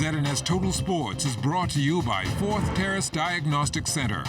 ZNS Total Sports is brought to you by Fourth Terrace Diagnostic Center.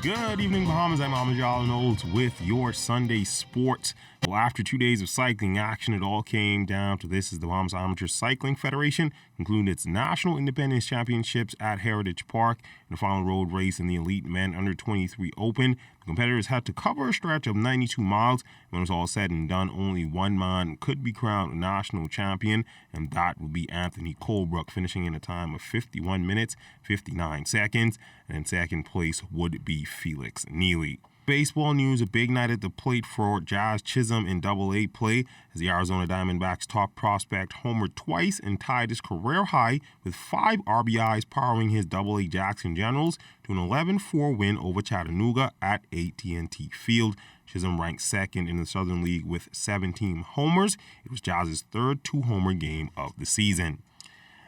Good evening, Bahamas. I'm Ahmed Olds with your Sunday sports. Well, after 2 days of cycling action, it all came down to this: is the Bahamas Amateur Cycling Federation concluded its National Independence Championships at Heritage Park in the final road race in the Elite Men Under 23 Open. The competitors had to cover a stretch of 92 miles. When it was all said and done, only one man could be crowned national champion, and that would be Anthony Colebrook, finishing in a time of 51 minutes, 59 seconds. And in second place would be Felix Neely. Baseball news: a big night at the plate for Jazz Chisholm in AA play as the Arizona Diamondbacks' top prospect homered twice and tied his career high with 5 RBIs, powering his AA Jackson Generals to an 11-4 win over Chattanooga at AT&T Field. Chisholm ranked second in the Southern League with 17 homers. It was Jazz's third 2-homer game of the season.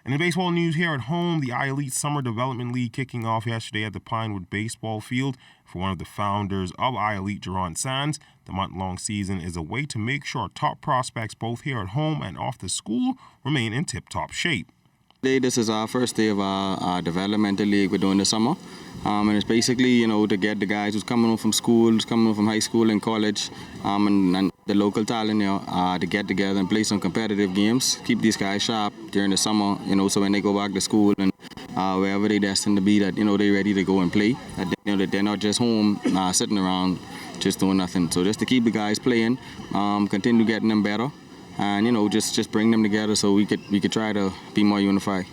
And in baseball news here at home, the I-Elite Summer Development League kicking off yesterday at the Pinewood Baseball Field. For one of the founders of I-Elite, Jerron Sands, the month-long season is a way to make sure top prospects both here at home and off the school remain in tip-top shape. Today, this is our first day of our developmental league we're doing this summer. And it's basically, to get the guys who's coming home from school, who's coming home from high school and college, and the local talent to get together and play some competitive games. Keep these guys sharp during the summer, so when they go back to school and wherever they're destined to be, that, they're ready to go and play. That they're not just home sitting around just doing nothing. So just to keep the guys playing, continue getting them better, and, just bring them together so we could try to be more unified.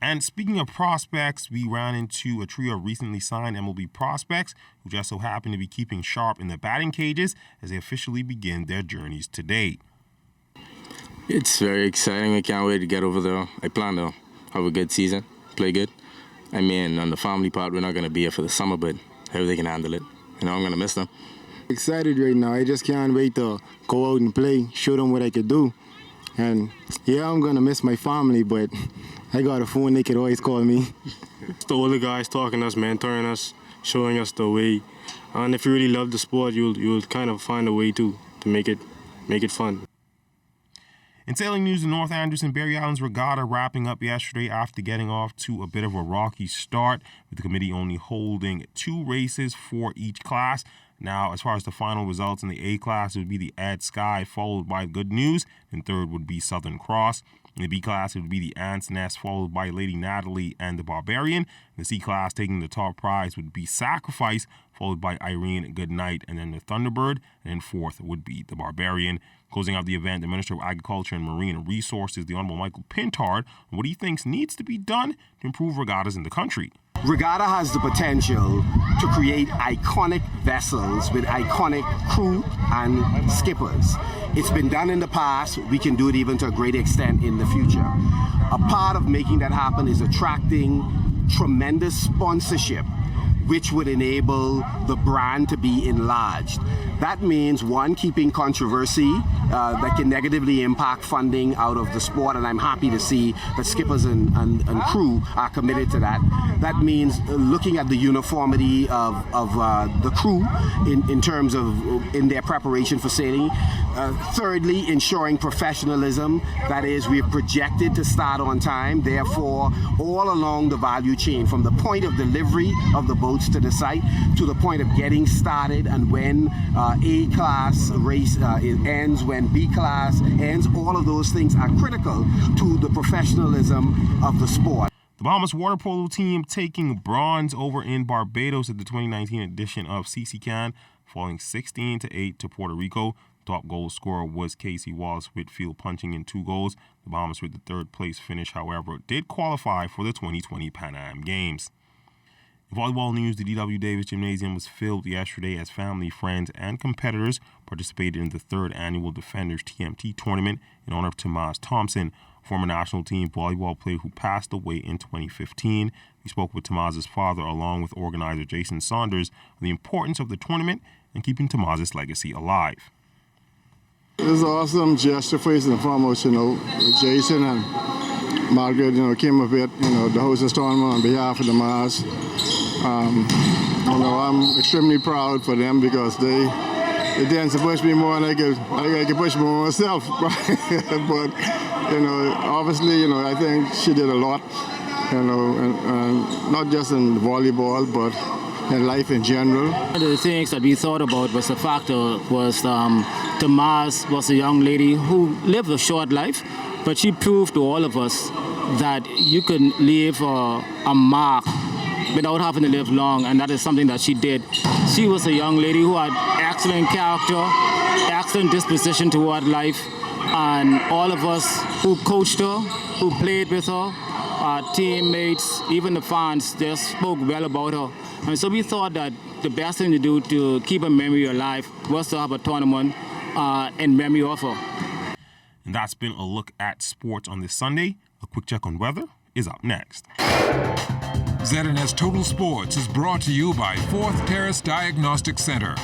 And speaking of prospects, we ran into a trio of recently signed MLB prospects who just so happen to be keeping sharp in the batting cages as they officially begin their journeys today. It's very exciting. I can't wait to get over there. I plan to have a good season, play good. I mean, on the family part, we're not going to be here for the summer, but hope they can handle it. I'm going to miss them. Excited right now. I just can't wait to go out and play, show them what I could do. And yeah, I'm going to miss my family, but I got a phone they could always call me. It's the older guys talking to us, mentoring us, showing us the way. And if you really love the sport, you'll kind of find a way to make it fun. In sailing news, the North Anderson Barry Islands Regatta wrapping up yesterday after getting off to a bit of a rocky start, with the committee only holding 2 races for each class. Now, as far as the final results in the A class, it would be the Ed Sky, followed by Good News, and third would be Southern Cross. In the B class, it would be the Ant's Nest, followed by Lady Natalie and the Barbarian. In the C class, taking the top prize would be Sacrifice, followed by Irene, Goodnight, and then the Thunderbird. And then fourth would be the Barbarian. Closing out the event, the Minister of Agriculture and Marine Resources, the Honorable Michael Pintard, on what he thinks needs to be done to improve regattas in the country. Regatta has the potential to create iconic vessels with iconic crew and skippers. It's been done in the past. We can do it even to a great extent in the future. A part of making that happen is attracting tremendous sponsorship, which would enable the brand to be enlarged. That means, one, keeping controversy that can negatively impact funding out of the sport, and I'm happy to see that skippers and crew are committed to that. That means looking at the uniformity of the crew in terms of in their preparation for sailing. Thirdly, ensuring professionalism. That is, we've projected to start on time. Therefore, all along the value chain, from the point of delivery of the boats to the site to the point of getting started, and when A-class race ends, when B-class ends, all of those things are critical to the professionalism of the sport. The Bahamas water polo team taking bronze over in Barbados at the 2019 edition of CC-CAN, falling 16-8 to Puerto Rico. Top goal scorer was Casey Wallace Whitfield, punching in 2 goals. The Bahamas, with the third place finish, however, did qualify for the 2020 Pan Am Games. In volleyball news, the D.W. Davis Gymnasium was filled yesterday as family, friends, and competitors participated in the 3rd annual Defenders TMT tournament in honor of Tomas Thompson, former national team volleyball player who passed away in 2015. We spoke with Tomas's father, along with organizer Jason Saunders, on the importance of the tournament and keeping Tomas's legacy alive. It was an awesome gesture first and foremost, Jason and Margaret, came up with, the hostess tournament on behalf of the Mars. I'm extremely proud for them because they the dance pushed me more, and I could push more myself. But obviously, I think she did a lot. And not just in volleyball, but in life in general. One of the things that we thought about was the factor was Tamaz was a young lady who lived a short life, but she proved to all of us that you can leave a mark without having to live long, and that is something that she did. She was a young lady who had excellent character, excellent disposition toward life, and all of us who coached her, who played with her, our teammates, even the fans, just spoke well about her. And so we thought that the best thing to do to keep her memory alive was to have a tournament in memory of her. And that's been a look at sports on this Sunday. A quick check on weather is up next. ZNS Total Sports is brought to you by 4th Terrace Diagnostic Center.